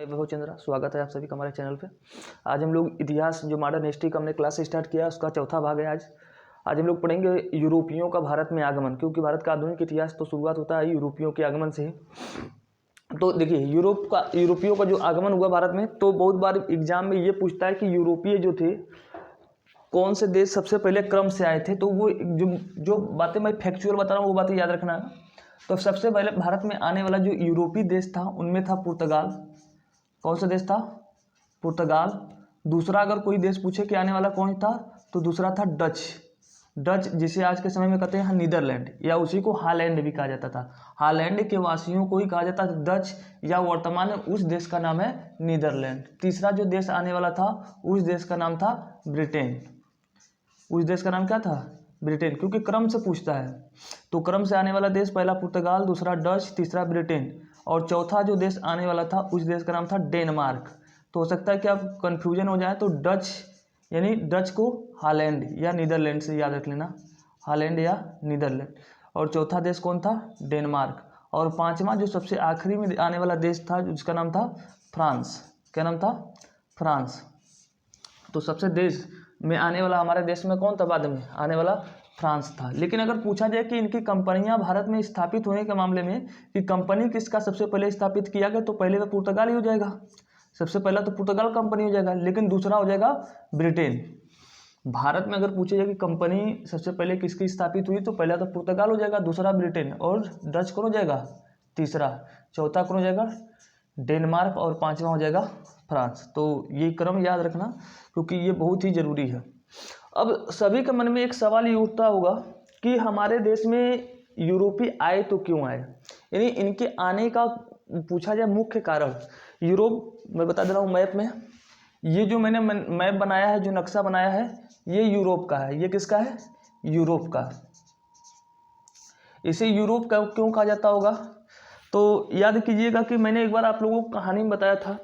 मैं वैभव चंद्रा, स्वागत है आप सभी का हमारे चैनल पे। आज हम लोग इतिहास जो मॉडर्न हिस्ट्री का हमने क्लास स्टार्ट किया उसका चौथा भाग है। आज हम लोग पढ़ेंगे यूरोपियों का भारत में आगमन, क्योंकि भारत का आधुनिक इतिहास तो शुरुआत होता है यूरोपियों के आगमन से ही। तो देखिए यूरोपियों का जो आगमन हुआ भारत में, तो बहुत बार एग्जाम में ये पूछता है कि यूरोपीय जो थे कौन से देश सबसे पहले क्रम से आए थे। तो वो जो बातें मैं फैक्चुअल बता रहा हूँ वो बातें याद रखना है। तो सबसे पहले भारत में आने वाला जो यूरोपीय देश था उनमें था पुर्तगाल। कौन सा देश था? पुर्तगाल। दूसरा अगर कोई देश पूछे कि आने वाला कौन था, तो दूसरा था डच, जिसे आज के समय में कहते हैं नीदरलैंड, या उसी को हालैंड भी कहा जाता था। हालैंड के वासियों को ही कहा जाता था डच, या वर्तमान में उस देश का नाम है नीदरलैंड। तीसरा जो देश आने वाला था उस देश का नाम था ब्रिटेन। उस देश का नाम क्या था? ब्रिटेन, क्योंकि क्रम से पूछता है। तो क्रम से आने वाला देश पहला पुर्तगाल, दूसरा डच, तीसरा ब्रिटेन, और चौथा जो देश आने वाला था उस देश का नाम था डेनमार्क। तो हो सकता है कि आप कन्फ्यूजन हो जाए, तो डच यानी डच को हालैंड या नीदरलैंड से याद रख लेना, हालैंड या नीदरलैंड। और चौथा देश कौन था? डेनमार्क। और पांचवा जो सबसे आखिरी में आने वाला देश था जिसका नाम था फ्रांस। क्या नाम था? फ्रांस। तो सबसे देश में आने वाला हमारे देश में कौन था बाद में आने वाला? फ्रांस था। लेकिन अगर पूछा जाए कि इनकी कंपनियां भारत में स्थापित होने के मामले में कि कंपनी किसका सबसे पहले स्थापित किया गया, तो पहले तो पुर्तगाल ही हो जाएगा। सबसे पहला तो पुर्तगाल कंपनी हो जाएगा, लेकिन दूसरा हो जाएगा ब्रिटेन। भारत में अगर पूछे जाए कि कंपनी सबसे पहले किसकी स्थापित हुई, तो पहला तो पुर्तगाल हो जाएगा, दूसरा ब्रिटेन, और डच कौन हो जाएगा? तीसरा। चौथा कौन हो जाएगा? डेनमार्क, और पांचवा हो जाएगा फ्रांस। तो ये क्रम याद रखना, क्योंकि ये बहुत ही जरूरी है। अब सभी के मन में एक सवाल ये उठता होगा कि हमारे देश में यूरोपीय आए तो क्यों आए, यानी इनके आने का पूछा जाए मुख्य कारण। यूरोप, मैं बता दे रहा हूँ मैप में, ये जो मैंने मैप बनाया है, जो नक्शा बनाया है, ये यूरोप का है। ये किसका है? यूरोप का। इसे यूरोप का क्यों कहा जाता होगा? तो याद कीजिएगा कि मैंने एक बार आप लोगों को कहानी में बताया था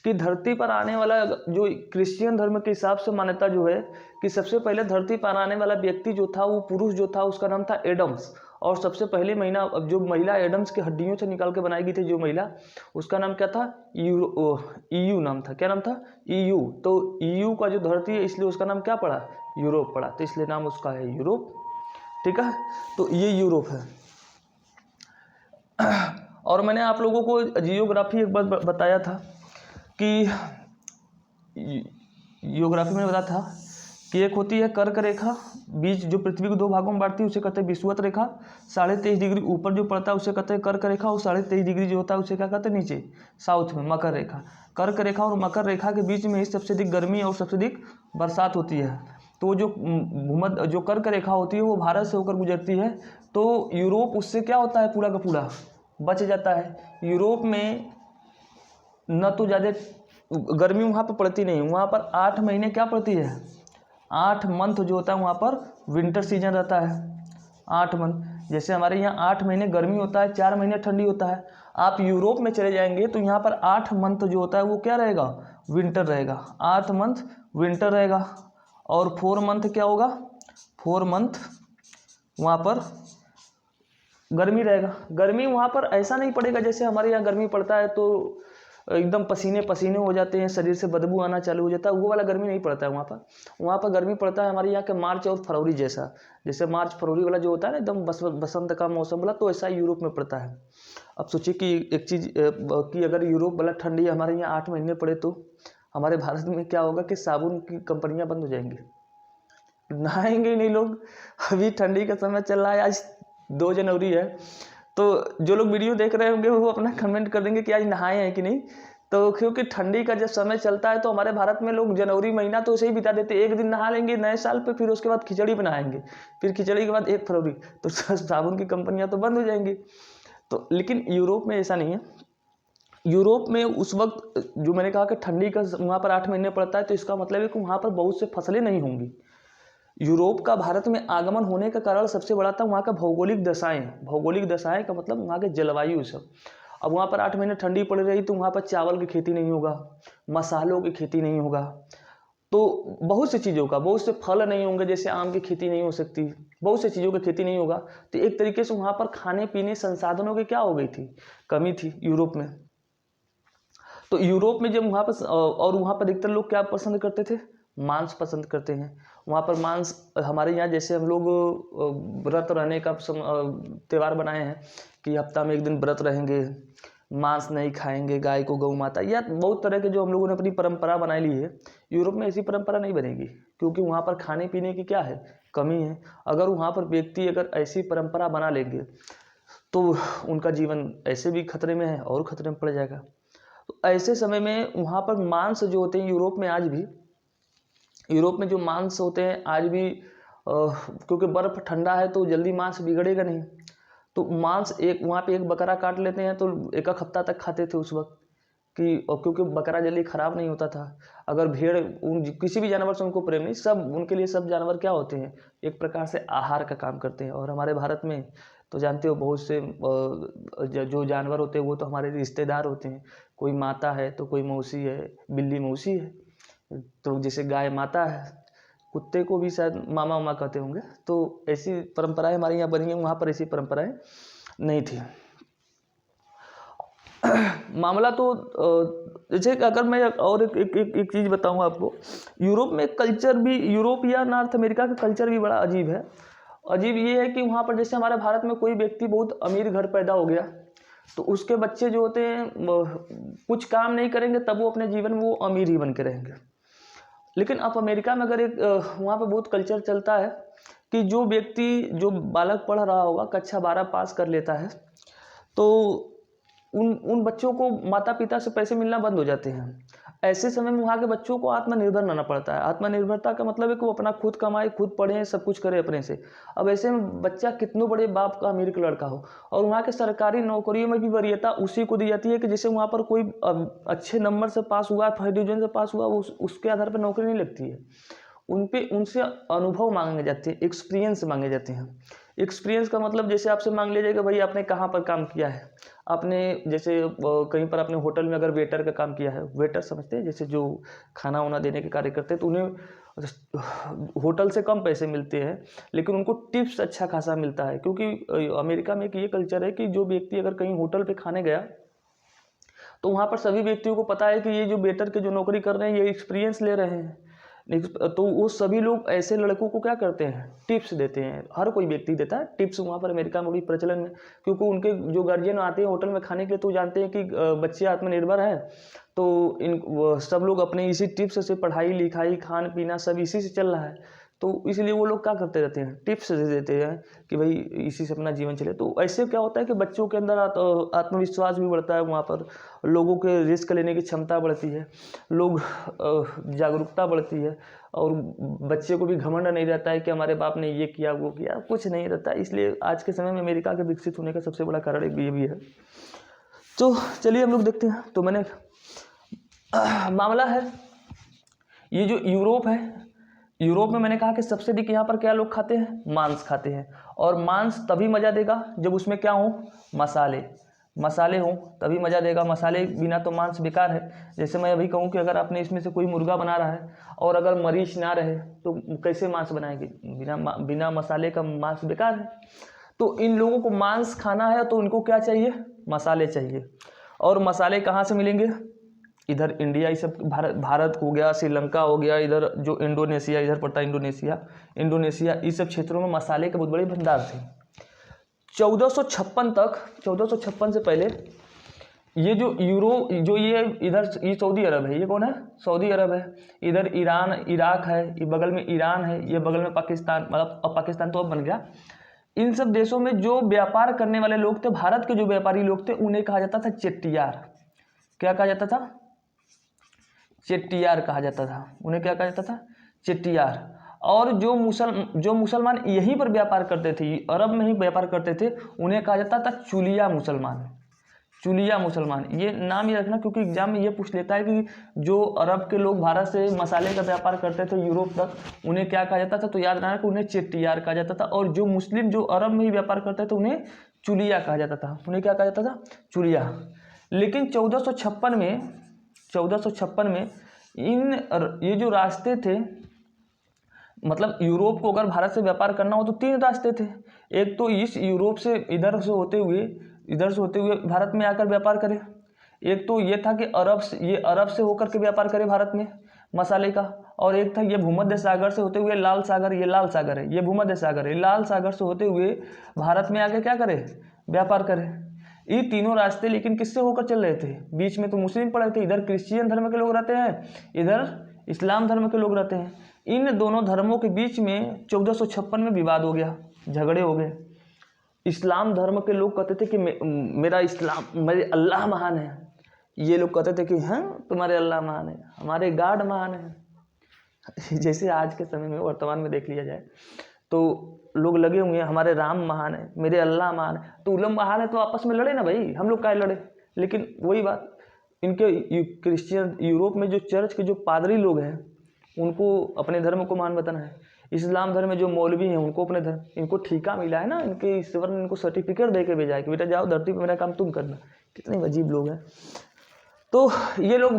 कि धरती पर आने वाला जो क्रिश्चियन धर्म के हिसाब से मान्यता जो है कि सबसे पहले धरती पर आने वाला व्यक्ति जो था, वो पुरुष जो था, उसका नाम था एडम्स। और सबसे पहले जो महिला एडम्स की हड्डियों से निकाल के बनाई गई थी जो महिला, उसका नाम क्या था? ईयू नाम था। क्या नाम था? ईयू। तो ईयू का जो धरती है, इसलिए उसका नाम क्या पड़ा? यूरोप पड़ा। तो इसलिए नाम उसका है यूरोप। ठीक है, तो ये यूरोप है। और मैंने आप लोगों को जियोग्राफी एक बार बताया था कि जियोग्राफी में बताया था कि एक होती है कर्क रेखा, बीच जो पृथ्वी को दो भागों में बांटती है उसे कहते हैं विषुवत रेखा। 23.5 डिग्री ऊपर जो पड़ता है उसे कहते हैं कर्क रेखा, और 23.5 डिग्री जो होता है उसे क्या कहते हैं नीचे साउथ में मकर रेखा। कर्क रेखा और मकर रेखा के बीच में ही सबसे अधिक गर्मी और सबसे अधिक बरसात होती है। तो जो कर्क रेखा होती है वो भारत से होकर गुजरती है, तो यूरोप उससे क्या होता है, पूरा का पूरा बच जाता है। यूरोप में न तो ज़्यादा गर्मी वहाँ पर पड़ती नहीं, वहाँ पर 8 महीने क्या पड़ती है? 8 मंथ जो होता है वहाँ पर विंटर सीजन रहता है। 8 मंथ, जैसे हमारे यहाँ 8 महीने गर्मी होता है, 4 महीने ठंडी होता है। आप यूरोप में चले जाएंगे तो यहाँ पर 8 मंथ जो होता है वो क्या रहेगा? विंटर रहेगा। 8 मंथ विंटर रहेगा, और 4 मंथ क्या होगा? 4 मंथ वहाँ पर गर्मी रहेगा। गर्मी वहाँ पर ऐसा नहीं पड़ेगा जैसे हमारे यहाँ गर्मी पड़ता है तो एकदम पसीने पसीने हो जाते हैं, शरीर से बदबू आना चालू हो जाता है, वो वाला गर्मी नहीं पड़ता है वहाँ पर। वहाँ पर गर्मी पड़ता है हमारे यहाँ के मार्च और फरवरी जैसा, जैसे मार्च फरवरी वाला जो होता है ना एकदम बसंत का मौसम वाला, तो ऐसा यूरोप में पड़ता है। अब सोचिए कि एक चीज़ कि अगर यूरोप वाला ठंडी हमारे यहाँ 8 महीने पड़े, तो हमारे भारत में क्या होगा कि साबुन की कंपनियाँ बंद हो जाएंगी, नहाएंगे ही नहीं लोग। अभी ठंडी का समय चल रहा है, आज 2 जनवरी है, तो जो लोग वीडियो देख रहे होंगे वो अपना कमेंट कर देंगे कि आज नहाए हैं कि नहीं। तो क्योंकि ठंडी का जब समय चलता है तो हमारे भारत में लोग जनवरी महीना तो ऐसे ही बिता देते हैं, एक दिन नहा लेंगे नए साल पे, फिर उसके बाद खिचड़ी बनाएंगे, फिर खिचड़ी के बाद 1 फरवरी, तो साबुन की कंपनियां तो बंद हो जाएंगी। तो लेकिन यूरोप में ऐसा नहीं है। यूरोप में उस वक्त जो मैंने कहा कि ठंडी का वहाँ पर 8 महीने पड़ता है, तो इसका मतलब है कि वहाँ पर बहुत से फसलें नहीं होंगी। यूरोप का भारत में आगमन होने का कारण सबसे बड़ा था वहाँ का भौगोलिक दशाएं। भौगोलिक दशाएं का मतलब वहाँ के जलवायु सब। अब वहाँ पर 8 महीने ठंडी पड़ रही, तो वहाँ पर चावल की खेती नहीं होगा, मसालों की खेती नहीं होगा, तो बहुत सी चीज़ों का, बहुत से फल नहीं होंगे, जैसे आम की खेती नहीं हो सकती, बहुत सी चीज़ों की खेती नहीं होगा। तो एक तरीके से वहाँ पर खाने पीने संसाधनों की क्या हो गई थी? कमी थी यूरोप में। तो यूरोप में जब वहाँ पर और वहाँ पर अधिकतर लोग क्या पसंद करते थे, मांस पसंद करते हैं। वहाँ पर मांस, हमारे यहाँ जैसे हम लोग व्रत रहने का त्यौहार बनाए हैं कि हफ्ता में एक दिन व्रत रहेंगे, मांस नहीं खाएंगे, गाय को गौ माता, या बहुत तरह के जो हम लोगों ने अपनी परंपरा बनाई ली है। यूरोप में ऐसी परंपरा नहीं बनेगी, क्योंकि वहाँ पर खाने पीने की क्या है, कमी है। अगर वहाँ पर व्यक्ति अगर ऐसी परंपरा बना लेंगे तो उनका जीवन ऐसे भी खतरे में है और खतरे में पड़ जाएगा। तो ऐसे समय में वहाँ पर मांस जो होते हैं यूरोप में, आज भी यूरोप में जो मांस होते हैं आज भी, क्योंकि बर्फ़ ठंडा है तो जल्दी मांस बिगड़ेगा नहीं, तो मांस एक वहाँ पे एक बकरा काट लेते हैं तो एक हफ्ता तक खाते थे उस वक्त कि, और क्योंकि बकरा जल्दी ख़राब नहीं होता था। अगर भेड़, उन किसी भी जानवर से उनको प्रेम नहीं, सब उनके लिए सब जानवर क्या होते हैं, एक प्रकार से आहार का काम करते हैं। और हमारे भारत में तो जानते हो बहुत से जो जानवर होते हैं वो तो हमारे रिश्तेदार होते हैं। कोई माता है तो कोई मौसी है, बिल्ली मौसी है, तो जैसे गाय माता है, कुत्ते को भी शायद मामा मामा कहते होंगे। तो ऐसी परंपराएं हमारे यहाँ बनी हैं, वहाँ पर ऐसी परंपराएं नहीं थी। मामला तो जैसे अगर मैं और एक चीज़ बताऊँ आपको, यूरोप में कल्चर भी, यूरोप या नॉर्थ अमेरिका का कल्चर भी बड़ा अजीब है। अजीब ये है कि वहाँ पर जैसे हमारे भारत में कोई व्यक्ति बहुत अमीर घर पैदा हो गया तो उसके बच्चे जो होते हैं कुछ काम नहीं करेंगे तब वो अपने जीवन में वो अमीर ही बन के रहेंगे। लेकिन अब अमेरिका में अगर एक वहाँ पे बहुत कल्चर चलता है कि जो व्यक्ति, जो बालक पढ़ रहा होगा, कक्षा 12 पास कर लेता है, तो उन बच्चों को माता पिता से पैसे मिलना बंद हो जाते हैं। ऐसे समय में वहाँ के बच्चों को आत्मनिर्भर बनना पड़ता है। आत्मनिर्भरता का मतलब है कि वो अपना खुद कमाए, खुद पढ़े, सब कुछ करे अपने से। अब ऐसे में बच्चा कितनों बड़े बाप का अमीर का लड़का हो, और वहाँ के सरकारी नौकरियों में भी वरीयता उसी को दी जाती है कि जैसे वहाँ पर कोई अच्छे नंबर से पास हुआ, फर्स्ट डिवीजन से पास हुआ, उसके आधार पर नौकरी नहीं लगती है। उनसे अनुभव मांगे जाते हैं, एक्सपीरियंस मांगे जाते हैं। एक्सपीरियंस का मतलब जैसे आपसे मांग लिया जाएगा, भाई आपने कहाँ पर काम किया है, आपने जैसे कहीं पर आपने होटल में अगर वेटर का काम किया है, वेटर समझते हैं जैसे जो खाना वाना देने के कार्य करते हैं, तो उन्हें होटल से कम पैसे मिलते हैं लेकिन उनको टिप्स अच्छा खासा मिलता है। क्योंकि अमेरिका में एक ये कल्चर है कि जो व्यक्ति अगर कहीं होटल पे खाने गया तो वहाँ पर सभी व्यक्तियों को पता है कि ये जो वेटर के जो नौकरी कर रहे हैं ये एक्सपीरियंस ले रहे हैं, तो वो सभी लोग ऐसे लड़कों को क्या करते हैं, टिप्स देते हैं। हर कोई व्यक्ति देता है टिप्स, वहाँ पर अमेरिका में बड़ी प्रचलन में, क्योंकि उनके जो गार्जियन आते हैं होटल में खाने के लिए तो जानते हैं कि बच्चे आत्मनिर्भर हैं, तो सब लोग अपने इसी टिप्स से पढ़ाई लिखाई खान पीना सब इसी से चल रहा है, तो इसलिए वो लोग क्या करते रहते हैं, टिप्स दे देते हैं कि भाई इसी से अपना जीवन चले। तो ऐसे क्या होता है कि बच्चों के अंदर आत्मविश्वास भी बढ़ता है, वहाँ पर लोगों के रिस्क लेने की क्षमता बढ़ती है, लोग जागरूकता बढ़ती है, और बच्चे को भी घमंड नहीं रहता है कि हमारे बाप ने ये किया वो किया, कुछ नहीं रहता। इसलिए आज के समय में अमेरिका के विकसित होने का सबसे बड़ा कारण एक ये भी है। तो चलिए हम लोग देखते हैं। तो मैंने मामला है ये जो यूरोप है, यूरोप में मैंने कहा कि सबसे अधिक यहाँ पर क्या लोग खाते हैं, मांस खाते हैं। और मांस तभी मज़ा देगा जब उसमें क्या हो, मसाले हों तभी मज़ा देगा। मसाले बिना तो मांस बेकार है। जैसे मैं अभी कहूँ कि अगर आपने इसमें से कोई मुर्गा बना रहा है और अगर मरीच ना रहे तो कैसे मांस बनाएंगे, बिना मसाले का मांस बेकार है। तो इन लोगों को मांस खाना है तो उनको क्या चाहिए, मसाले चाहिए। और मसाले कहाँ से मिलेंगे, इधर इंडिया, ये सब भारत हो गया, श्रीलंका हो गया, इधर जो इंडोनेशिया इधर पड़ता है, इंडोनेशिया इस सब क्षेत्रों में मसाले के बहुत बड़े भंडार थे। 1456 तक, 1456 से पहले ये जो ये इधर ये सऊदी अरब है, ये कौन है, सऊदी अरब है। इधर ईरान इराक है, ये बगल में ईरान है, ये बगल में पाकिस्तान, मतलब अब पाकिस्तान तो अब बन गया। इन सब देशों में जो व्यापार करने वाले लोग थे, भारत के जो व्यापारी लोग थे, उन्हें कहा जाता था चेट्टियार। क्या कहा जाता था, चेट्टियार कहा जाता था। उन्हें क्या कहा जाता था, चेट्टियार। और जो मुसलमान यहीं पर व्यापार करते थे, अरब में ही व्यापार करते थे, उन्हें कहा जाता था चुलिया मुसलमान। ये नाम ही रखना, क्योंकि एग्जाम में ये पूछ लेता है कि जो अरब के लोग भारत से मसाले का व्यापार करते थे यूरोप तक, उन्हें क्या कहा जाता था। तो याद रखना कि उन्हें चेट्टियार कहा जाता था। और जो मुस्लिम जो अरब में ही व्यापार करते थे उन्हें चुलिया कहा जाता था। उन्हें क्या कहा जाता था, चुलिया। लेकिन 1456 में ये जो रास्ते थे, मतलब यूरोप को अगर भारत से व्यापार करना हो तो 3 रास्ते थे। एक तो इस यूरोप से इधर से होते हुए भारत में आकर व्यापार करें, एक तो ये था कि अरब से होकर के व्यापार करे भारत में मसाले का, और एक था ये भूमध्य सागर से होते हुए लाल सागर, ये लाल सागर है, ये भूमध्य सागर है, लाल सागर से होते हुए भारत में आके क्या करे, व्यापार करे। ये तीनों रास्ते लेकिन किससे होकर चल रहे थे, बीच में तो मुस्लिम पड़े थे, इधर क्रिश्चियन धर्म के लोग रहते हैं, इधर इस्लाम धर्म के लोग रहते हैं। इन दोनों धर्मों के बीच में 1456 में विवाद हो गया, झगड़े हो गए। इस्लाम धर्म के लोग कहते थे कि मेरे अल्लाह महान है, ये लोग कहते थे कि हाँ तुम्हारे अल्लाह महान है, हमारे गॉड महान है। जैसे आज के समय में वर्तमान में देख लिया जाए तो लोग लगे हुए हैं हमारे राम महान है, मेरे अल्लाह महान है। तो उलम महान है तो आपस में लड़े ना भाई, हम लोग काहे लड़े। लेकिन वही बात, इनके क्रिश्चियन यूरोप में जो चर्च के जो पादरी लोग हैं उनको अपने धर्म को महान बताना है, इस्लाम धर्म में जो मौलवी हैं उनको अपने धर्म, इनको ठीका मिला है ना, इनके ईश्वर ने इनको सर्टिफिकेट दे के भेजा है कि बेटा जाओ धरती पर मेरा काम तुम करना। कितने अजीब लोग हैं। तो ये लोग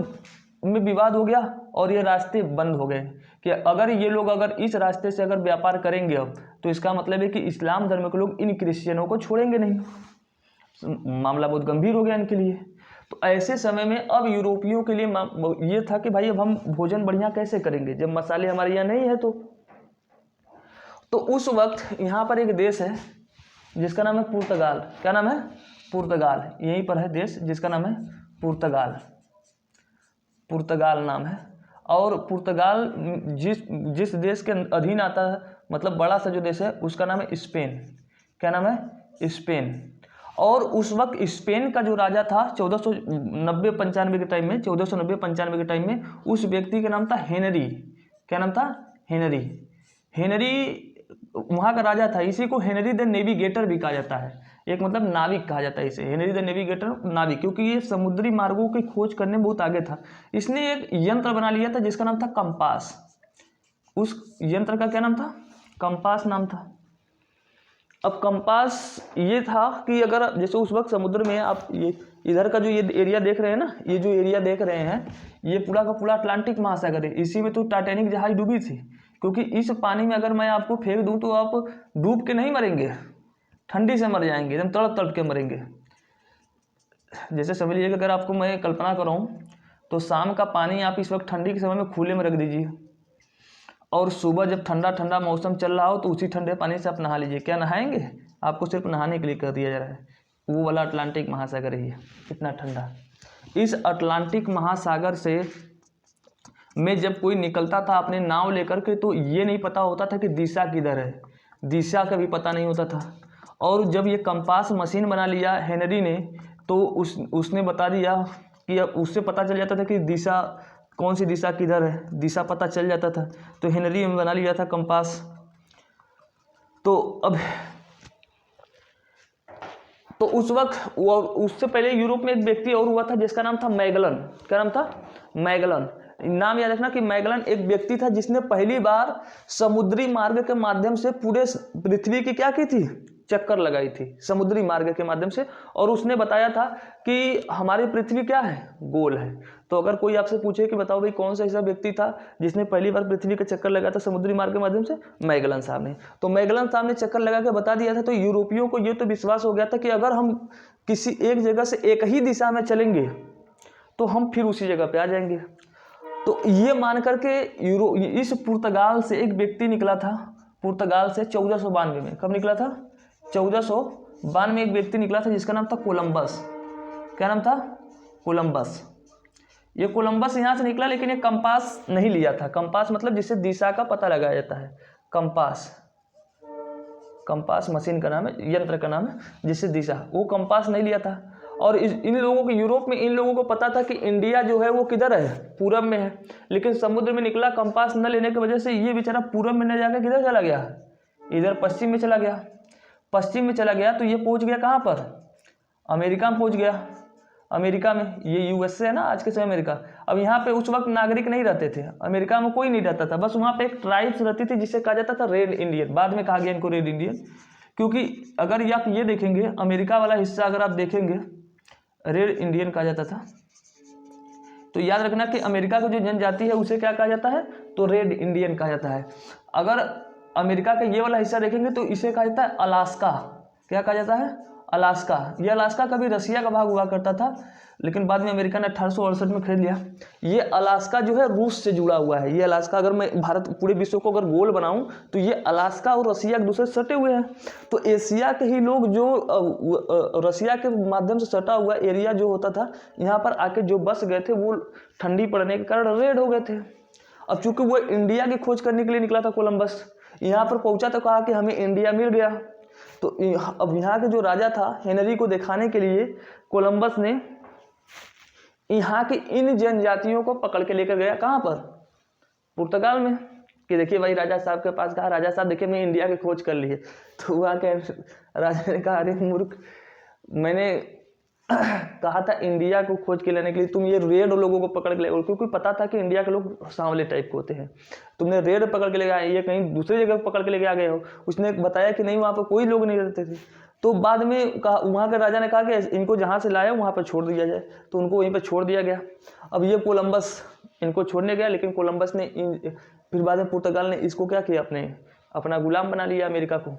में विवाद हो गया और ये रास्ते बंद हो गए कि अगर ये लोग अगर इस रास्ते से अगर व्यापार करेंगे अब तो इसका मतलब है कि इस्लाम धर्म के लोग इन क्रिश्चियनों को छोड़ेंगे नहीं। मामला बहुत गंभीर हो गया इनके लिए। तो ऐसे समय में अब यूरोपियों के लिए ये था कि भाई अब हम भोजन बढ़िया कैसे करेंगे जब मसाले हमारे यहाँ नहीं है। तो उस वक्त यहाँ पर एक देश है जिसका नाम है पुर्तगाल। क्या नाम है? पुर्तगाल। यहीं पर है देश जिसका नाम है पुर्तगाल। पुर्तगाल नाम है। और पुर्तगाल जिस देश के अधीन आता है, मतलब बड़ा सा जो देश है उसका नाम है स्पेन। क्या नाम है? स्पेन। और उस वक्त स्पेन का जो राजा था 1490-95 के टाइम में, 1490-95 के टाइम में उस व्यक्ति का नाम था हेनरी। क्या नाम था? हेनरी। हेनरी वहाँ का राजा था। इसी को हेनरी द नेविगेटर भी कहा जाता है। एक मतलब नाविक कहा जाता है इसे, हेनरी द नेविगेटर, नाविक, क्योंकि ये समुद्री मार्गों की खोज करने में बहुत आगे था। इसने एक यंत्र बना लिया था जिसका नाम था कंपास। उस यंत्र का क्या नाम था? कंपास नाम था। अब कंपास ये था कि अगर जैसे उस वक्त समुद्र में आप ये इधर का जो ये एरिया देख रहे हैं ना, ये जो एरिया देख रहे हैं ये पूरा का पूरा अटलांटिक महासागर है। इसी में तो टाइटैनिक जहाज डूबी थी, क्योंकि इस पानी में अगर मैं आपको फेंक दूं तो आप डूब के नहीं मरेंगे, ठंडी से मर जाएंगे, एकदम तड़प तड़प के मरेंगे। जैसे समझ लीजिए कि अगर आपको मैं कल्पना कराऊं तो शाम का पानी आप इस वक्त ठंडी के समय में खुले में रख दीजिए और सुबह जब ठंडा ठंडा मौसम चल रहा हो तो उसी ठंडे पानी से आप नहा लीजिए। क्या नहाएंगे? आपको सिर्फ नहाने के लिए कर दिया जा रहा है। वो वाला अटलांटिक महासागर है, इतना ठंडा। इस अटलांटिक महासागर से में जब कोई निकलता था अपने नाव लेकर के तो ये नहीं पता होता था कि दिशा किधर है, दिशा का भी पता नहीं होता था। और जब ये कंपास मशीन बना लिया हेनरी ने तो उसने बता दिया कि अब उससे पता चल जाता था कि दिशा कौन सी दिशा किधर है, दिशा पता चल जाता था। तो हेनरी ने बना लिया था कंपास। तो अब तो उस वक्त उससे पहले यूरोप में एक व्यक्ति और हुआ था जिसका नाम था मैगलन। क्या नाम था? मैगलन। नाम याद रखना कि मैगलन एक व्यक्ति था जिसने पहली बार समुद्री मार्ग के माध्यम से पूरे पृथ्वी की क्या की थी? चक्कर लगाई थी समुद्री मार्ग के माध्यम से। और उसने बताया था कि हमारी पृथ्वी क्या है? गोल है। तो अगर कोई आपसे पूछे कि बताओ भाई कौन सा ऐसा व्यक्ति था जिसने पहली बार पृथ्वी का चक्कर लगाया था समुद्री मार्ग के माध्यम से? मैगलन साहब ने। तो मैगलन साहब ने चक्कर लगा के बता दिया था। तो यूरोपियों को ये तो विश्वास हो गया था कि अगर हम किसी एक जगह से एक ही दिशा में चलेंगे तो हम फिर उसी जगह पे आ जाएंगे। तो ये मान करके इस पुर्तगाल से एक व्यक्ति निकला था, पुर्तगाल से 1492 में। कब निकला था? 1492 में एक व्यक्ति निकला था जिसका नाम था कोलंबस। क्या नाम था? कोलंबस। ये कोलंबस यहाँ से निकला लेकिन ये कंपास नहीं लिया था। कंपास मतलब जिससे दिशा का पता लगाया जाता है, कंपास। कंपास मशीन का नाम है, यंत्र का नाम है जिससे दिशा, वो कंपास नहीं लिया था। और इन लोगों को यूरोप में इन लोगों को पता था कि इंडिया जो है वो किधर है? पूरब में है। लेकिन समुद्र में निकला कंपास न लेने की वजह से ये बेचारा पूरब में न जाकर किधर चला गया? इधर पश्चिम में चला गया। पश्चिम में चला गया तो ये पहुंच गया कहाँ पर? अमेरिका में पहुंच गया। अमेरिका में, ये यूएसए है ना आज के समय अमेरिका। अब यहाँ पे उस वक्त नागरिक नहीं रहते थे, अमेरिका में कोई नहीं रहता था, बस वहाँ पे एक ट्राइब्स रहती थी जिसे कहा जाता था रेड इंडियन। बाद में कहा गया इनको रेड इंडियन, क्योंकि अगर आप ये देखेंगे अमेरिका वाला हिस्सा अगर आप देखेंगे रेड इंडियन कहा जाता था। तो याद रखना कि अमेरिका की जो जनजाति है उसे क्या कहा जाता है? तो रेड इंडियन कहा जाता है। अगर अमेरिका का ये वाला हिस्सा देखेंगे तो इसे कहा जाता है अलास्का। क्या कहा जाता है? अलास्का, ये अलास्का कभी रसिया का भाग हुआ करता था, लेकिन बाद में अमेरिका ने 1868 में खरीद लिया। ये अलास्का जो है रूस से जुड़ा हुआ है। ये अलास्का, अगर मैं भारत पूरे विश्व को अगर गोल बनाऊं तो ये अलास्का और रसिया एक दूसरे से सटे हुए हैं। तो एशिया के ही लोग जो रसिया के माध्यम से सटा हुआ एरिया जो होता था, यहाँ पर आके जो बस गए थे वो ठंडी पड़ने के कारण रेड हो गए थे। अब चूंकि वो इंडिया की खोज करने के लिए निकला था कोलंबस, यहाँ पर पहुंचा तो कहा कि हमें इंडिया मिल गया। तो अब यहाँ के जो राजा था हेनरी को दिखाने के लिए कोलंबस ने यहाँ की इन जनजातियों को पकड़ के लेकर गया, कहाँ पर, पुर्तगाल में, कि देखिए भाई राजा साहब के पास, कहा राजा साहब देखिए मैं इंडिया की खोज कर ली है। तो वहाँ के राजा ने कहा अरे मूर्ख, मैंने कहा था इंडिया को खोज के लेने के लिए, तुम ये रेड लोगों को पकड़ के ले, क्योंकि पता था कि इंडिया के लोग सांवले टाइप के होते हैं, तुमने रेड पकड़ के ले गए, ये कहीं दूसरी जगह पकड़ के लेके आ गए हो। उसने बताया कि नहीं वहाँ पर कोई लोग नहीं रहते थे। तो बाद में कहा, वहाँ के राजा ने कहा कि इनको जहाँ से लाया वहाँ पर छोड़ दिया जाए, तो उनको वहीं पर छोड़ दिया गया। अब ये कोलंबस इनको छोड़ने गया, लेकिन कोलंबस ने फिर बाद में पुर्तगाल ने इसको क्या किया, अपना गुलाम बना लिया अमेरिका को।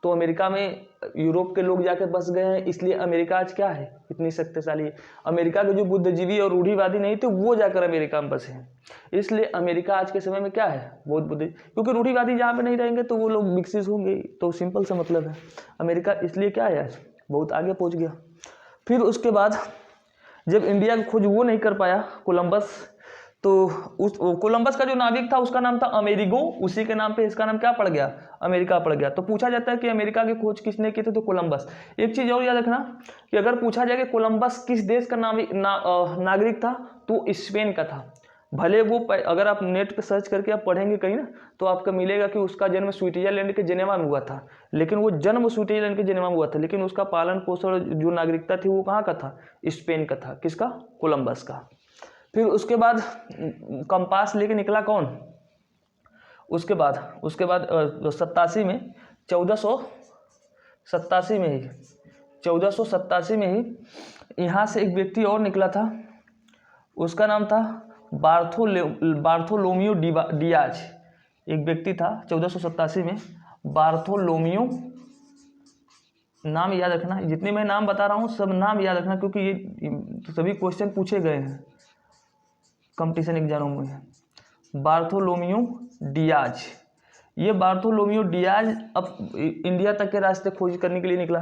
तो अमेरिका में यूरोप के लोग जाकर बस गए हैं, इसलिए अमेरिका आज क्या है, इतनी शक्तिशाली है। अमेरिका के जो बुद्धिजीवी और रूढ़िवादी नहीं थे वो जाकर अमेरिका में बसे हैं, इसलिए अमेरिका आज के समय में क्या है, बहुत बुद्धि, क्योंकि रूढ़िवादी जहाँ पे नहीं रहेंगे तो वो लोग विकसित होंगे, तो सिंपल सा मतलब है। अमेरिका इसलिए क्या है आज बहुत आगे पहुँच गया। फिर उसके बाद जब इंडिया की खोज वो नहीं कर पाया कोलंबस, तो उस कोलंबस का जो नाविक था उसका नाम था अमेरिगो, उसी के नाम पे इसका नाम क्या पड़ गया, अमेरिका पड़ गया। तो पूछा जाता है कि अमेरिका की खोज किसने की थी, तो कोलंबस। एक चीज़ और याद रखना कि अगर पूछा जाए कि कोलंबस किस देश का नागरिक था, तो स्पेन का था। भले वो अगर आप नेट पे सर्च करके आप पढ़ेंगे कहीं ना, तो आपको मिलेगा कि उसका जन्म स्विट्जरलैंड के जेनेवा में हुआ था, लेकिन वो जन्म स्विट्जरलैंड के जेनेवा में हुआ था, लेकिन उसका पालन पोषण जो नागरिकता थी वो कहाँ का था, स्पेन का था। किसका, कोलंबस का। फिर उसके बाद कंपास लेके निकला कौन, उसके बाद 87 में 1487 में ही यहाँ से एक व्यक्ति और निकला था, उसका नाम था बार्थोलोमियो डियाज। एक व्यक्ति था 1487 में, बार्थोलोमियो, नाम याद रखना, जितने मैं नाम बता रहा हूँ सब नाम याद रखना, क्योंकि ये सभी क्वेश्चन पूछे गए हैं कंपटीशन एग्जामों में। बार्थोलोमियो डियाज, ये बार्थोलोमियो डियाज अब इंडिया तक के रास्ते खोज करने के लिए निकला।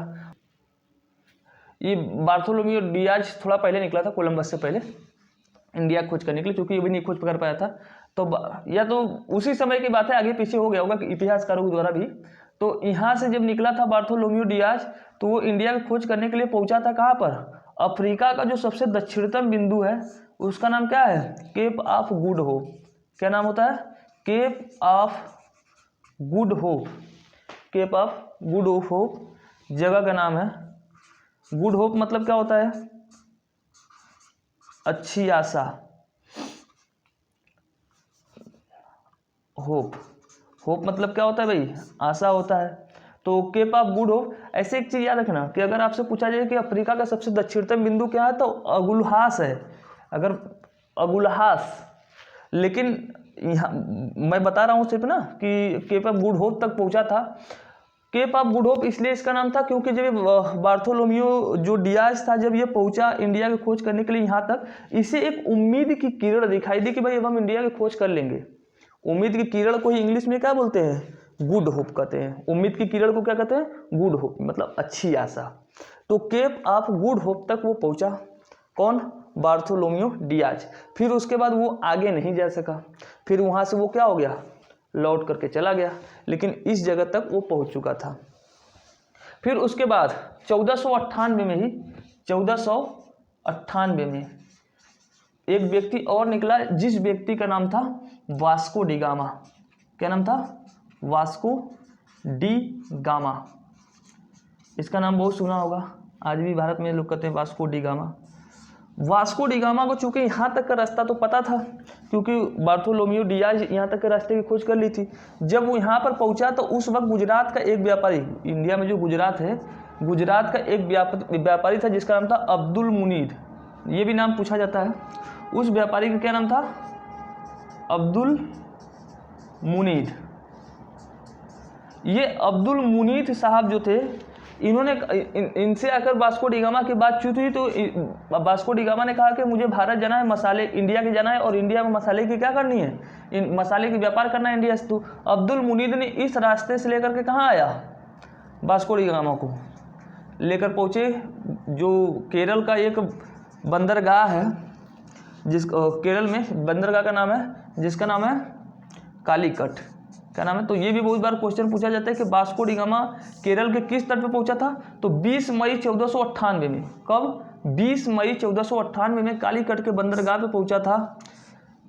ये बार्थोलोमियो डियाज थोड़ा पहले निकला था, कोलंबस से पहले इंडिया खोज करने के लिए, क्योंकि ये भी नहीं खोज कर पाया था। तो या तो उसी समय की बात है, आगे पीछे हो गया होगा इतिहासकारों द्वारा भी। तो यहाँ से जब निकला था बार्थोलोमियो डियाज, तो वो इंडिया की खोज करने के लिए पहुंचा था कहाँ पर, अफ्रीका का जो सबसे दक्षिणतम बिंदु है उसका नाम क्या है, केप ऑफ गुड होप। क्या नाम होता है, Cape of Good Hope, Cape of Good Hope जगह का नाम है। गुड होप मतलब क्या होता है, अच्छी आशा, होप मतलब क्या होता है भाई, आशा होता है। तो केप ऑफ गुड होप। ऐसे एक चीज याद रखना कि अगर आपसे पूछा जाए कि अफ्रीका का सबसे दक्षिणतम बिंदु क्या है, तो अगुलहास है, अगर अगुलहास। लेकिन यहाँ मैं बता रहा हूँ सिर्फ ना कि केप ऑफ गुड होप तक पहुँचा था। केप ऑफ गुड होप इसलिए इसका नाम था क्योंकि जब बार्थोलोमियो जो डियाज था, जब ये पहुंचा इंडिया की खोज करने के लिए यहाँ तक, इसे एक उम्मीद की किरण दिखाई दी कि भाई अब हम इंडिया की खोज कर लेंगे। उम्मीद की किरण को ही इंग्लिश में क्या बोलते हैं, गुड होप कहते हैं। उम्मीद की किरण को क्या कहते हैं, गुड होप, मतलब अच्छी आशा। तो केप ऑफ गुड होप तक वो पहुंचा, कौन, बार्थोलोमियो डियाज। फिर उसके बाद वो आगे नहीं जा सका, फिर वहाँ से वो क्या हो गया, लौट करके चला गया, लेकिन इस जगह तक वो पहुंच चुका था। फिर उसके बाद 1498 में ही 1498 में एक व्यक्ति और निकला, जिस व्यक्ति का नाम था वास्को डी गामा। क्या नाम था, वास्को डी गामा। इसका नाम बहुत सुना होगा, आज भी भारत में लोग कहते हैं Vasco D gamma. Vasco D gamma को चूंकि यहाँ तक का रास्ता तो पता था, क्योंकि बार्थोलोमियो डियाज यहाँ तक के रास्ते की खोज कर ली थी। जब वो यहाँ पर पहुँचा तो उस वक्त गुजरात का एक व्यापारी, इंडिया में जो गुजरात है, गुजरात का एक व्यापारी था जिसका नाम था अब्दुल मुनीर। ये भी नाम पूछा जाता है। उस व्यापारी का क्या नाम था, अब्दुल मुनीर। ये अब्दुल मुनीर साहब जो थे, इन्होंने इनसे आकर वास्को डी गामा की बात चूत हुई तो वास्को डी गामा ने कहा कि मुझे भारत जाना है, मसाले इंडिया के जाना है और इंडिया में मसाले की क्या करनी है, इन मसाले की व्यापार करना है इंडिया से। तो अब्दुल मुनीद ने इस रास्ते से लेकर के कहाँ आया, वास्को डी गामा को लेकर पहुँचे जो केरल का एक बंदरगाह है, जिस केरल में बंदरगाह का नाम है जिसका नाम है कालीकट, क्या नाम है। तो ये भी बहुत बार क्वेश्चन पूछा जाता है कि वास्को डी गामा केरल के किस तट पे पहुंचा था, तो 20 मई 1498 में। कब? 20 मई 1498 में कालीकट के बंदरगाह पे पहुंचा था।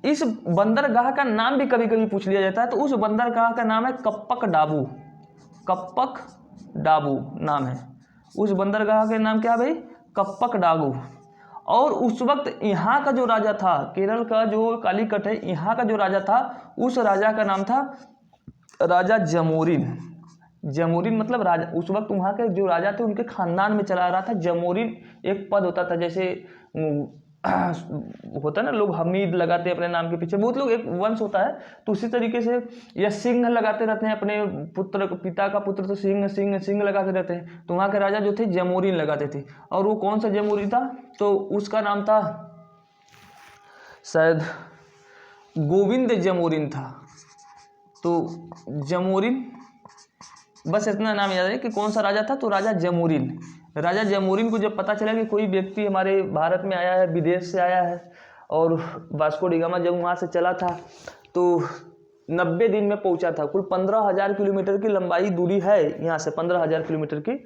इस बंदरगाह का नाम भी कभी कभी पूछ लिया जाता है, तो उस बंदरगाह का नाम है कप्पक डाबू, कप्पक डाबू नाम है उस बंदरगाह के नाम क्या भाई, कप्पक डाबू। और उस वक्त यहाँ का जो राजा था, केरल का जो कालीकट है, यहाँ का जो राजा था, उस राजा का नाम था राजा जमोरिन। जमोरिन मतलब राजा, उस वक्त वहाँ के जो राजा थे उनके खानदान में चला रहा था। जमोरिन एक पद होता था, जैसे होता है ना, लोग हमीद लगाते हैं अपने नाम के पीछे, बहुत लोग एक वंश होता है, तो उसी तरीके से या सिंह लगाते रहते हैं अपने पुत्र, पिता का पुत्र तो सिंह सिंह सिंह लगाते रहते हैं। तो वहाँ के राजा जो थे जमोरिन लगाते थे। और वो कौन सा जमोरिन था, तो उसका नाम था शायद गोविंद जमोरिन था। तो जमोरिन, बस इतना नाम याद है कि कौन सा राजा था, तो राजा जमोरिन। राजा जमोरिन को जब पता चला कि कोई व्यक्ति हमारे भारत में आया है, विदेश से आया है, और वास्को डी गामा जब वहाँ से चला था तो 90 दिन में पहुँचा था। कुल 15,000 किलोमीटर की लंबाई दूरी है यहाँ से, 15,000 किलोमीटर की,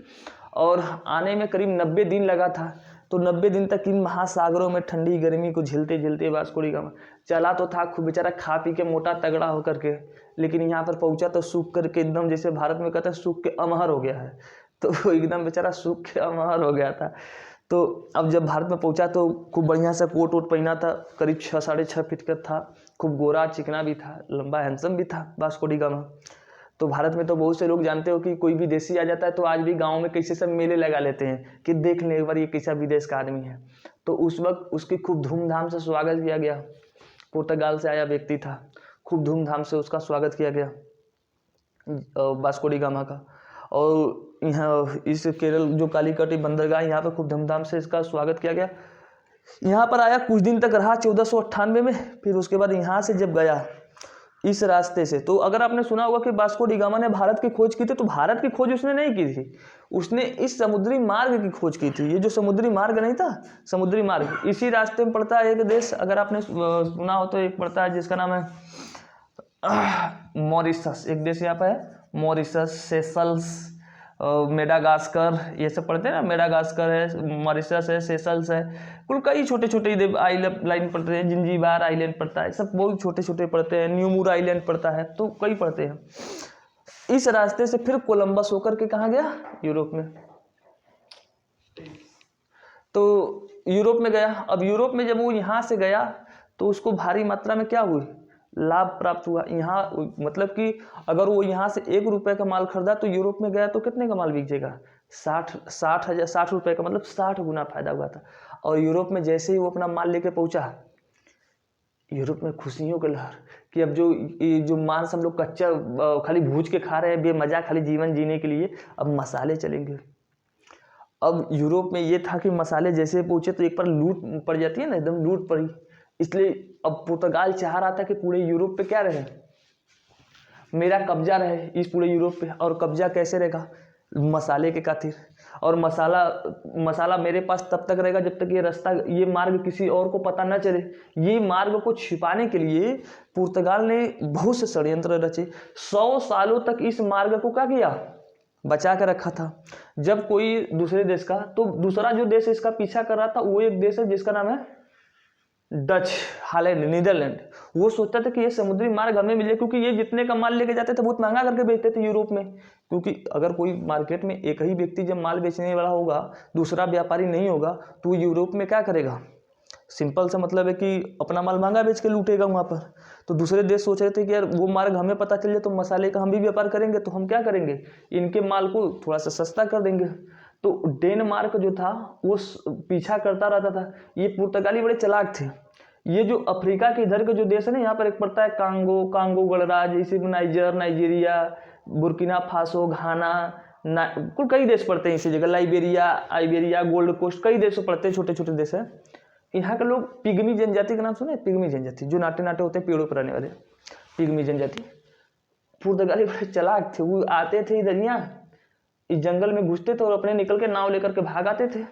और आने में करीब 90 दिन लगा था। तो 90 दिन तक इन महासागरों में ठंडी गर्मी को झेलते झेलते वास्को डी गामा चला तो था खूब बेचारा, खा पी के मोटा तगड़ा होकर के, लेकिन यहाँ पर पहुँचा तो सूख करके एकदम, जैसे भारत में कहते हैं सूख के अमहर हो गया है, तो एकदम बेचारा सूख के अमहर हो गया था। तो अब जब भारत में पहुँचा तो खूब बढ़िया सा कोट वोट पहना था, करीब 6-6.5 फीट का था, खूब गोरा चिकना भी था, लंबा हैंडसम भी था वास्को डी गामा। तो भारत में तो बहुत से लोग जानते हो कि कोई विदेशी आ जाता है तो आज भी गांव में कैसे सब मेले लगा लेते हैं कि देख ले एक बार ये कैसा विदेश का आदमी है। तो उस वक्त उसकी खूब धूमधाम से स्वागत किया गया। पुर्तगाल से आया व्यक्ति था, खूब धूमधाम से उसका स्वागत किया गया वास्को डी गामा का। और यहाँ इस केरल जो कालीकट बंदरगाह, यहाँ पर खूब धूमधाम से इसका स्वागत किया गया। यहाँ पर आया, कुछ दिन तक रहा 1498 में। फिर उसके बाद यहाँ से जब गया इस रास्ते से, तो अगर आपने सुना होगा कि वास्को डी गामा ने भारत की खोज की थी, तो भारत की खोज उसने नहीं की थी, उसने इस समुद्री मार्ग की खोज की थी। ये जो समुद्री मार्ग नहीं था, समुद्री मार्ग, इसी रास्ते में पड़ता है एक देश, अगर आपने सुना हो तो एक पड़ता है जिसका नाम है मॉरिशस। एक देश यहाँ पर है मॉरिशस, सेशल्स, मेडागास्कर, ये सब पढ़ते हैं ना, मेडागास्कर है, मॉरिशस है, सेशल्स है, कुल कई छोटे छोटे आइलैंड पड़ते हैं, जिंजीबार आइलैंड पड़ता है, सब बहुत छोटे छोटे पड़ते हैं, न्यूमूर आइलैंड पड़ता है, तो कई पड़ते हैं। इस रास्ते से फिर कोलंबस होकर के कहाँ गया, यूरोप में। तो यूरोप में गया। अब यूरोप में जब वो यहाँ से गया तो उसको भारी मात्रा में क्या हुई, लाभ प्राप्त हुआ। यहाँ मतलब कि अगर वो यहाँ से 1 रुपये का माल खरीदा तो यूरोप में गया तो कितने का माल बिक जाएगा, 60 रुपये का, मतलब 60 गुना फायदा हुआ था। और यूरोप में जैसे ही वो अपना माल लेके पहुँचा, यूरोप में खुशियों की लहर कि अब जो मांस हम लोग कच्चा खाली भूज के खा रहे हैं बेमजा, खाली जीवन जीने के लिए, अब मसाले चलेंगे। अब यूरोप में ये था कि मसाले जैसे पहुँचे तो एक बार लूट पड़ जाती है ना, एकदम लूट पड़ी। इसलिए अब पुर्तगाल चाह रहा था कि पूरे यूरोप पे क्या रहे, मेरा कब्जा रहे इस पूरे यूरोप पे। और कब्जा कैसे रहेगा, मसाले के खातिर। और मसाला मेरे पास तब तक रहेगा जब तक ये रास्ता, ये मार्ग किसी और को पता न चले। ये मार्ग को छिपाने के लिए पुर्तगाल ने बहुत से षड्यंत्र रचे। 100 सालों तक इस मार्ग को क्या किया, बचा कर रखा था। जब कोई दूसरे देश का, तो दूसरा जो देश इसका पीछा कर रहा था वो एक देश है जिसका नाम है डच, हालैंड, नीदरलैंड। वो सोचता था कि ये समुद्री मार्ग हमें मिले, क्योंकि ये जितने का माल लेके जाते थे बहुत महंगा करके बेचते थे यूरोप में। क्योंकि अगर कोई मार्केट में एक ही व्यक्ति जब माल बेचने वाला होगा, दूसरा व्यापारी नहीं होगा, तो यूरोप में क्या करेगा, सिंपल सा मतलब है कि अपना माल महंगा बेच के लूटेगा वहाँ पर। तो दूसरे देश सोच रहे थे कि यार वो मार्ग हमें पता चल जाए तो मसाले का हम भी व्यापार करेंगे, तो हम क्या करेंगे, इनके माल को थोड़ा सा सस्ता कर देंगे। तो डेनमार्क जो था वो पीछा करता रहता था। ये पुर्तगाली बड़े चालाक थे। ये जो अफ्रीका के इधर के जो देश है ना, यहाँ पर एक पड़ता है कांगो गणराज्य, इसी में नाइजीरिया, बुर्किना फासो, घाना, कुल कई देश पड़ते हैं इसी जगह, लाइबेरिया, गोल्ड कोस्ट, कई देशों पड़ते हैं, छोटे छोटे देश हैं। यहाँ के लोग पिग्मी जनजाति का नाम सुने? पिग्मी जनजाति, जो नाटे नाटे होते हैं पेड़ों पर रहने वाले, पिग्मी जनजाति। पुर्तगाली बड़े चालाक थे, वो आते थे इधर यहाँ इस जंगल में घुसते थे और अपने निकल के नाव लेकर के भाग आते थे।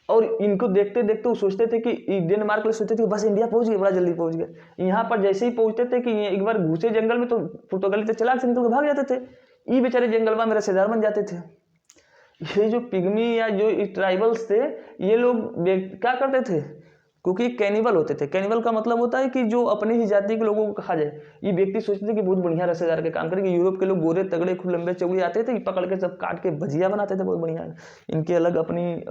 और इनको देखते देखते वो सोचते थे कि डेनमार्क में सोचते थे कि बस इंडिया पहुंच गए, बड़ा जल्दी पहुंच गए। यहाँ पर जैसे ही पहुंचते थे कि एक बार घुसे जंगल में तो पुर्तगाली तो चालाक से निकल के भाग जाते थे, ये बेचारे जंगलवा में रिश्तेदार बन जाते थे। ये जो पिग्मी या जो ट्राइबल्स थे, ये लोग क्या करते थे, क्योंकि कैनिबल होते थे। कैनिबल का मतलब होता है कि जो अपनी ही जाति के लोगों को खा जाए। ये व्यक्ति सोचते थे कि बहुत बढ़िया रिश्तेदार के काम करेंगे। यूरोप के लोग गोरे तगड़े खूब लंबे चौड़े आते थे, पकड़ के सब काट के भजिया बनाते थे, बहुत बढ़िया। इनके अलग अपनी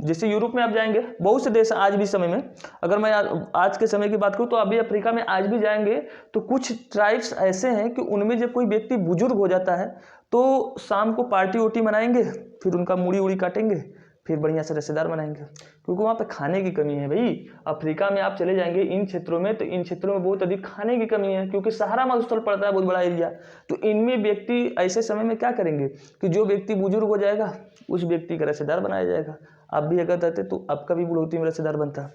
जैसे यूरोप में आप जाएंगे, बहुत से देश आज भी समय में, अगर मैं आज के समय की बात करूँ तो अभी अफ्रीका में आज भी जाएंगे तो कुछ ट्राइब्स ऐसे हैं कि उनमें जब कोई व्यक्ति बुजुर्ग हो जाता है तो शाम को पार्टी वोटी मनाएंगे, फिर उनका मूड़ी उड़ी काटेंगे, फिर बढ़िया से रिश्तेदार बनाएंगे, क्योंकि वहाँ पे खाने की कमी है भाई। अफ्रीका में आप चले जाएंगे इन क्षेत्रों में, तो इन क्षेत्रों में बहुत अधिक खाने की कमी है, क्योंकि सहारा मरुस्थल पड़ता है, बहुत बड़ा एरिया। तो इनमें व्यक्ति ऐसे समय में क्या करेंगे कि जो व्यक्ति बुजुर्ग हो जाएगा उस व्यक्ति का रिश्तेदार बनाया जाएगा। आप भी अगर रहते तो आपका भी बुढ़ौती में रिश्तेदार बनता।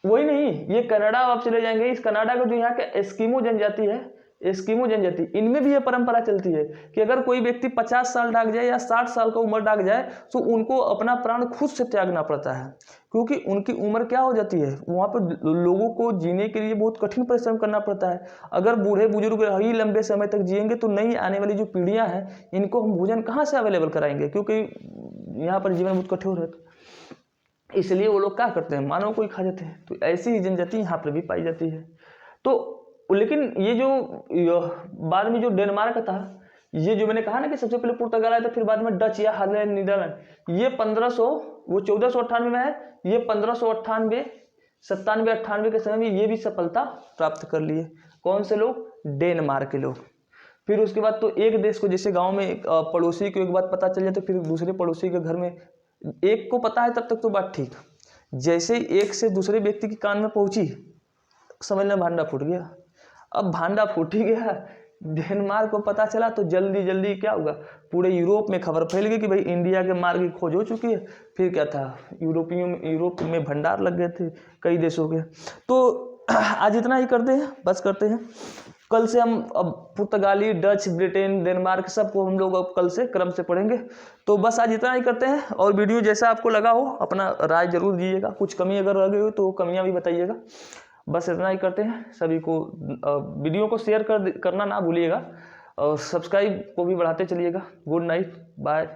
वही नहीं, ये कनाडा आप चले जाएंगे, इस कनाडा का जो यहाँ के एस्किमो जनजाति है, एस्किमो जनजाति, इनमें भी ये परंपरा चलती है कि अगर कोई व्यक्ति 50 साल डाक जाए या 60 साल का उम्र डाक जाए तो उनको अपना प्राण खुद से त्यागना पड़ता है, क्योंकि उनकी उम्र क्या हो जाती है, वहाँ पर लोगों को जीने के लिए बहुत कठिन परिश्रम करना पड़ता है। अगर बूढ़े बुजुर्ग ही लंबे समय तक जिएंगे तो नई आने वाली जो पीढ़ियाँ हैं इनको हम भोजन कहाँ से अवेलेबल कराएंगे, क्योंकि यहाँ पर जीवन बहुत कठोर है। इसलिए वो लोग क्या करते हैं, मानव को ही खा जाते हैं। तो ऐसी ही जनजाति यहाँ पर भी पाई जाती है। तो लेकिन ये जो बाद में जो डेनमार्क था, ये जो मैंने कहा ना कि सबसे पहले पुर्तगाल आया था, फिर बाद में डच या हॉलैंड, नीदरलैंड, ये 1498 में है, ये 1598 97 के समय में ये भी सफलता प्राप्त कर लिए। कौन से लोग? डेनमार्क के लोग। फिर उसके बाद तो एक देश को, जैसे गांव में पड़ोसी को एक बात पता चल जाए तो फिर दूसरे पड़ोसी के घर में, एक को पता है तब तक तो बात ठीक, जैसे एक से दूसरे व्यक्ति के कान में पहुंची समझ लें भांडा फूट गया। अब भांडा फूट ही गया, डेनमार्क को पता चला तो जल्दी जल्दी क्या होगा, पूरे यूरोप में खबर फैल गई कि भाई इंडिया के मार्ग की खोज हो चुकी है। फिर क्या था, यूरोप में भंडार लग गए थे कई देशों के। तो आज इतना ही करते हैं, बस करते हैं। कल से हम अब पुर्तगाली, डच, ब्रिटेन, डेनमार्क सबको हम लोग अब कल से क्रम से पढ़ेंगे। तो बस आज इतना ही करते हैं। और वीडियो जैसा आपको लगा हो अपना राय जरूर दीजिएगा, कुछ कमी अगर रह गई हो तो कमियां भी बताइएगा। बस इतना ही करते हैं। सभी को वीडियो को शेयर करना ना भूलिएगा और सब्सक्राइब को भी बढ़ाते चलिएगा। Good night, bye.